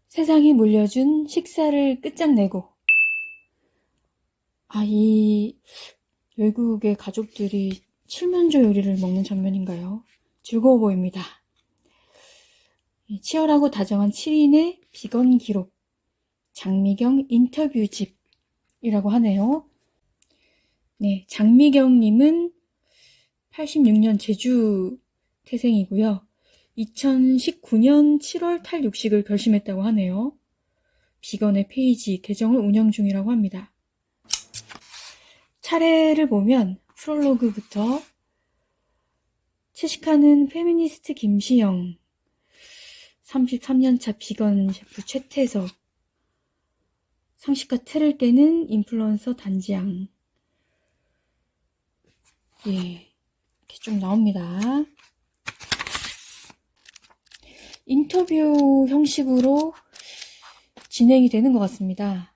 세상이 물려준 식사를 끝장내고. 이 외국의 가족들이 칠면조 요리를 먹는 장면인가요? 즐거워 보입니다. 치열하고 다정한 7인의 비건 기록, 장미경 인터뷰집이라고 하네요. 네, 장미경님은 86년 제주 태생이고요. 2019년 7월 탈육식을 결심했다고 하네요. 비건의 페이지 계정을 운영 중이라고 합니다. 차례를 보면 프롤로그부터 채식하는 페미니스트 김시영, 33년차 비건 셰프 최태석, 상식과 틀을 깨는 인플루언서 단지양. 이렇게 좀 나옵니다. 인터뷰 형식으로 진행이 되는 것 같습니다.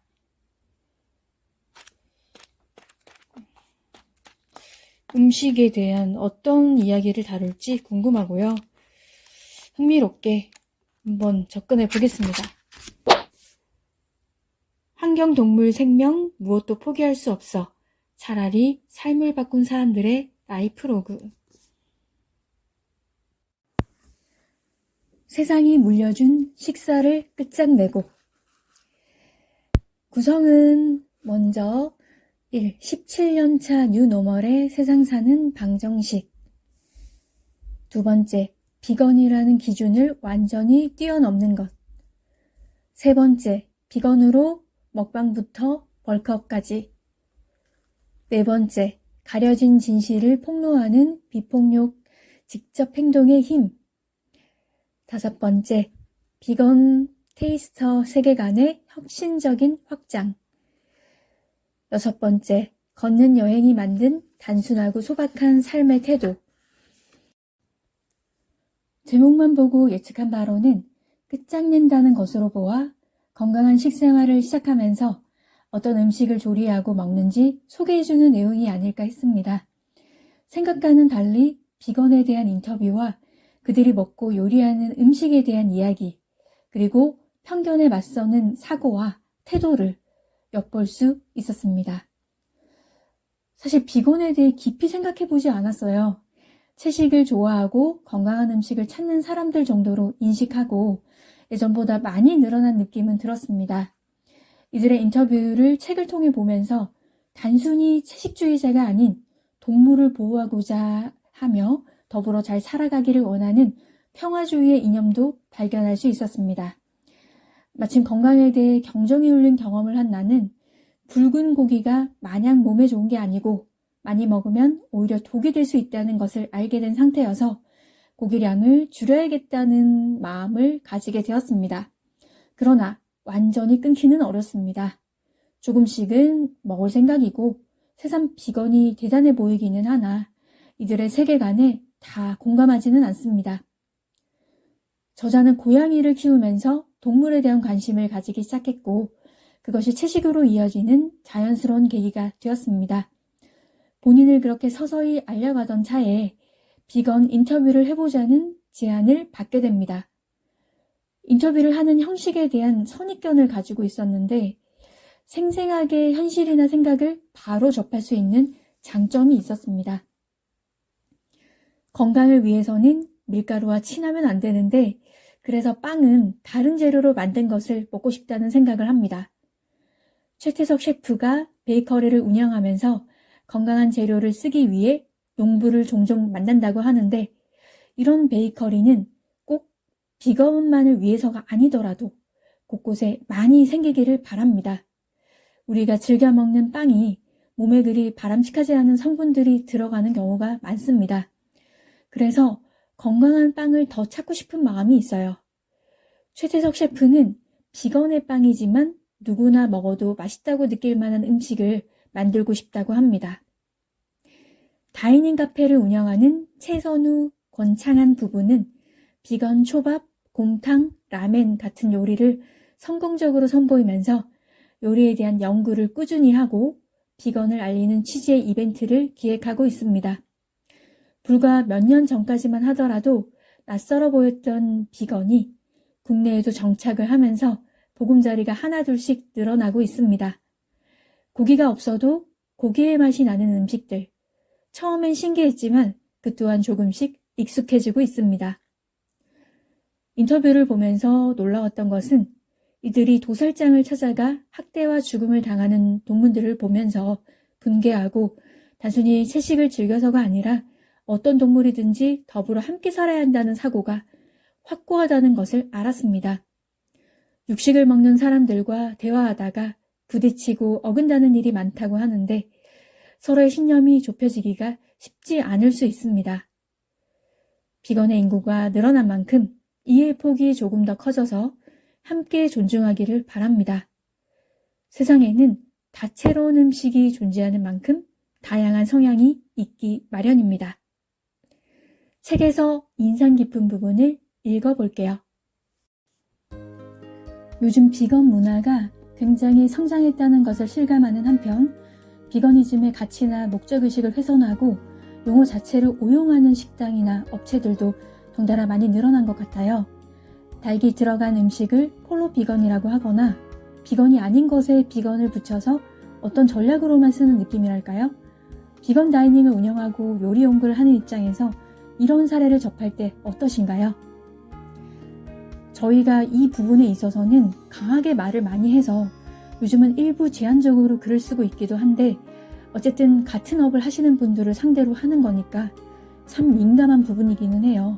음식에 대한 어떤 이야기를 다룰지 궁금하고요. 흥미롭게 한번 접근해 보겠습니다. 환경, 동물, 생명, 무엇도 포기할 수 없어. 차라리 삶을 바꾼 사람들의 라이프로그. 세상이 물려준 식사를 끝장내고. 구성은 먼저 1. 17년차 뉴노멀의 세상 사는 방정식. 두 번째, 비건이라는 기준을 완전히 뛰어넘는 것. 세 번째, 비건으로 먹방부터 벌크업까지. 네 번째, 가려진 진실을 폭로하는 비폭력 직접 행동의 힘. 다섯 번째, 비건 테이스터 세계관의 혁신적인 확장. 여섯 번째, 걷는 여행이 만든 단순하고 소박한 삶의 태도. 제목만 보고 예측한 바로는 끝장낸다는 것으로 보아 건강한 식생활을 시작하면서 어떤 음식을 조리하고 먹는지 소개해주는 내용이 아닐까 했습니다. 생각과는 달리 비건에 대한 인터뷰와 그들이 먹고 요리하는 음식에 대한 이야기, 그리고 편견에 맞서는 사고와 태도를 엿볼 수 있었습니다. 사실 비건에 대해 깊이 생각해보지 않았어요. 채식을 좋아하고 건강한 음식을 찾는 사람들 정도로 인식하고 예전보다 많이 늘어난 느낌은 들었습니다. 이들의 인터뷰를 책을 통해 보면서 단순히 채식주의자가 아닌 동물을 보호하고자 하며 더불어 잘 살아가기를 원하는 평화주의의 이념도 발견할 수 있었습니다. 마침 건강에 대해 경종이 울린 경험을 한 나는 붉은 고기가 마냥 몸에 좋은 게 아니고 많이 먹으면 오히려 독이 될 수 있다는 것을 알게 된 상태여서 고기량을 줄여야겠다는 마음을 가지게 되었습니다. 그러나 완전히 끊기는 어렵습니다. 조금씩은 먹을 생각이고 새삼 비건이 대단해 보이기는 하나 이들의 세계관에 다 공감하지는 않습니다. 저자는 고양이를 키우면서 동물에 대한 관심을 가지기 시작했고 그것이 채식으로 이어지는 자연스러운 계기가 되었습니다. 본인을 그렇게 서서히 알려가던 차에 비건 인터뷰를 해보자는 제안을 받게 됩니다. 인터뷰를 하는 형식에 대한 선입견을 가지고 있었는데 생생하게 현실이나 생각을 바로 접할 수 있는 장점이 있었습니다. 건강을 위해서는 밀가루와 친하면 안 되는데 그래서 빵은 다른 재료로 만든 것을 먹고 싶다는 생각을 합니다. 최태석 셰프가 베이커리를 운영하면서 건강한 재료를 쓰기 위해 농부를 종종 만난다고 하는데 이런 베이커리는 꼭 비건만을 위해서가 아니더라도 곳곳에 많이 생기기를 바랍니다. 우리가 즐겨 먹는 빵이 몸에 그리 바람직하지 않은 성분들이 들어가는 경우가 많습니다. 그래서 건강한 빵을 더 찾고 싶은 마음이 있어요. 최태석 셰프는 비건의 빵이지만 누구나 먹어도 맛있다고 느낄 만한 음식을 만들고 싶다고 합니다. 다이닝 카페를 운영하는 최선우, 권창한 부부는 비건 초밥, 곰탕, 라멘 같은 요리를 성공적으로 선보이면서 요리에 대한 연구를 꾸준히 하고 비건을 알리는 취지의 이벤트를 기획하고 있습니다. 불과 몇 년 전까지만 하더라도 낯설어 보였던 비건이 국내에도 정착을 하면서 보금자리가 하나둘씩 늘어나고 있습니다. 고기가 없어도 고기의 맛이 나는 음식들. 처음엔 신기했지만 그 또한 조금씩 익숙해지고 있습니다. 인터뷰를 보면서 놀라웠던 것은 이들이 도살장을 찾아가 학대와 죽음을 당하는 동물들을 보면서 분개하고 단순히 채식을 즐겨서가 아니라 어떤 동물이든지 더불어 함께 살아야 한다는 사고가 확고하다는 것을 알았습니다. 육식을 먹는 사람들과 대화하다가 부딪히고 어긋나는 일이 많다고 하는데 서로의 신념이 좁혀지기가 쉽지 않을 수 있습니다. 비건의 인구가 늘어난 만큼 이해의 폭이 조금 더 커져서 함께 존중하기를 바랍니다. 세상에는 다채로운 음식이 존재하는 만큼 다양한 성향이 있기 마련입니다. 책에서 인상 깊은 부분을 읽어볼게요. 요즘 비건 문화가 굉장히 성장했다는 것을 실감하는 한편 비거니즘의 가치나 목적의식을 훼손하고 용어 자체를 오용하는 식당이나 업체들도 덩달아 많이 늘어난 것 같아요. 닭이 들어간 음식을 폴로 비건이라고 하거나 비건이 아닌 것에 비건을 붙여서 어떤 전략으로만 쓰는 느낌이랄까요? 비건 다이닝을 운영하고 요리 연구를 하는 입장에서 이런 사례를 접할 때 어떠신가요? 저희가 이 부분에 있어서는 강하게 말을 많이 해서 요즘은 일부 제한적으로 글을 쓰고 있기도 한데 어쨌든 같은 업을 하시는 분들을 상대로 하는 거니까 참 민감한 부분이기는 해요.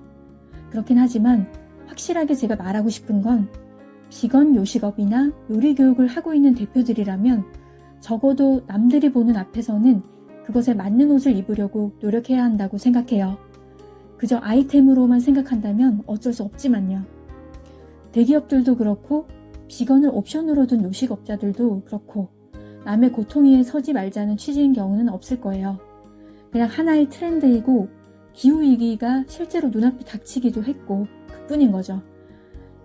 그렇긴 하지만 확실하게 제가 말하고 싶은 건 비건 요식업이나 요리 교육을 하고 있는 대표들이라면 적어도 남들이 보는 앞에서는 그것에 맞는 옷을 입으려고 노력해야 한다고 생각해요. 그저 아이템으로만 생각한다면 어쩔 수 없지만요. 대기업들도 그렇고 비건을 옵션으로 둔 요식업자들도 그렇고 남의 고통 위에 서지 말자는 취지인 경우는 없을 거예요. 그냥 하나의 트렌드이고 기후위기가 실제로 눈앞에 닥치기도 했고 그뿐인 거죠.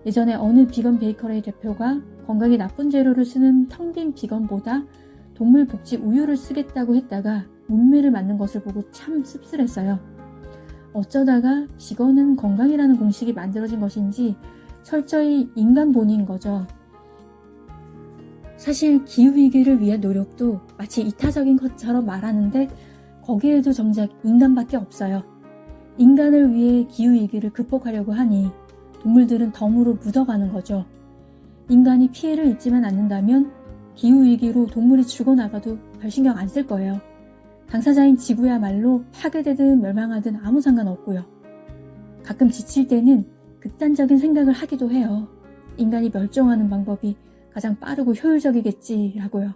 예전에 어느 비건 베이커리 대표가 건강에 나쁜 재료를 쓰는 텅 빈 비건보다 동물 복지 우유를 쓰겠다고 했다가 문매를 맞는 것을 보고 참 씁쓸했어요. 어쩌다가 비건은 건강이라는 공식이 만들어진 것인지 철저히 인간 본인 거죠. 사실 기후위기를 위한 노력도 마치 이타적인 것처럼 말하는데 거기에도 정작 인간밖에 없어요. 인간을 위해 기후위기를 극복하려고 하니 동물들은 덤으로 묻어가는 거죠. 인간이 피해를 입지만 않는다면 기후위기로 동물이 죽어나가도 별 신경 안 쓸 거예요. 당사자인 지구야말로 파괴되든 멸망하든 아무 상관없고요. 가끔 지칠 때는 극단적인 생각을 하기도 해요. 인간이 멸종하는 방법이 가장 빠르고 효율적이겠지라고요.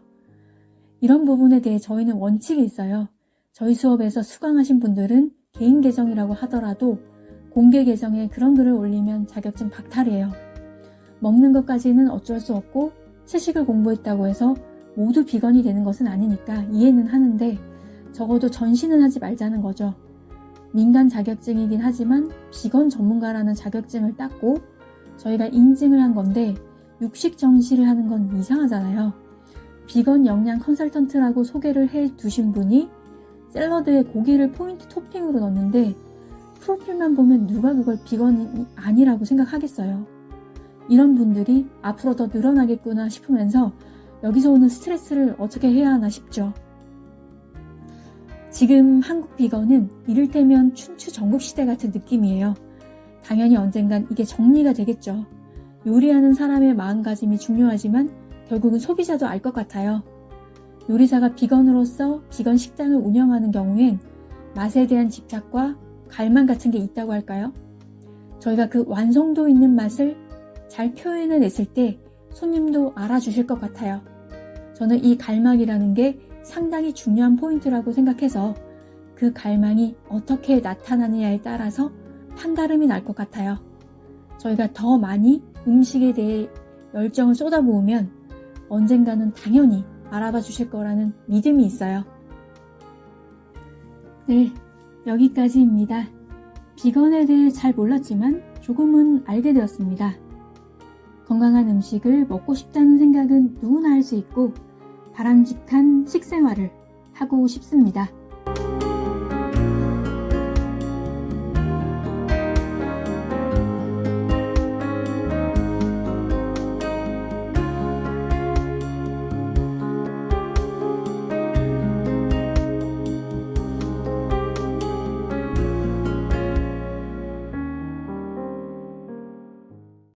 이런 부분에 대해 저희는 원칙이 있어요. 저희 수업에서 수강하신 분들은 개인 계정이라고 하더라도 공개 계정에 그런 글을 올리면 자격증 박탈이에요. 먹는 것까지는 어쩔 수 없고 채식을 공부했다고 해서 모두 비건이 되는 것은 아니니까 이해는 하는데 적어도 전시는 하지 말자는 거죠. 민간 자격증이긴 하지만 비건 전문가라는 자격증을 땄고 저희가 인증을 한 건데 육식 전시를 하는 건 이상하잖아요. 비건 영양 컨설턴트라고 소개를 해 두신 분이 샐러드에 고기를 포인트 토핑으로 넣는데 프로필만 보면 누가 그걸 비건이 아니라고 생각하겠어요. 이런 분들이 앞으로 더 늘어나겠구나 싶으면서 여기서 오는 스트레스를 어떻게 해야 하나 싶죠. 지금 한국 비건은 이를테면 춘추 전국시대 같은 느낌이에요. 당연히 언젠간 이게 정리가 되겠죠. 요리하는 사람의 마음가짐이 중요하지만 결국은 소비자도 알 것 같아요. 요리사가 비건으로서 비건 식당을 운영하는 경우엔 맛에 대한 집착과 갈망 같은 게 있다고 할까요? 저희가 그 완성도 있는 맛을 잘 표현해냈을 때 손님도 알아주실 것 같아요. 저는 이 갈망이라는 게 상당히 중요한 포인트라고 생각해서 그 갈망이 어떻게 나타나느냐에 따라서 판가름이 날 것 같아요. 저희가 더 많이 음식에 대해 열정을 쏟아부으면 언젠가는 당연히 알아봐 주실 거라는 믿음이 있어요. 네, 여기까지입니다. 비건에 대해 잘 몰랐지만 조금은 알게 되었습니다. 건강한 음식을 먹고 싶다는 생각은 누구나 할 수 있고 바람직한 식생활을 하고 싶습니다.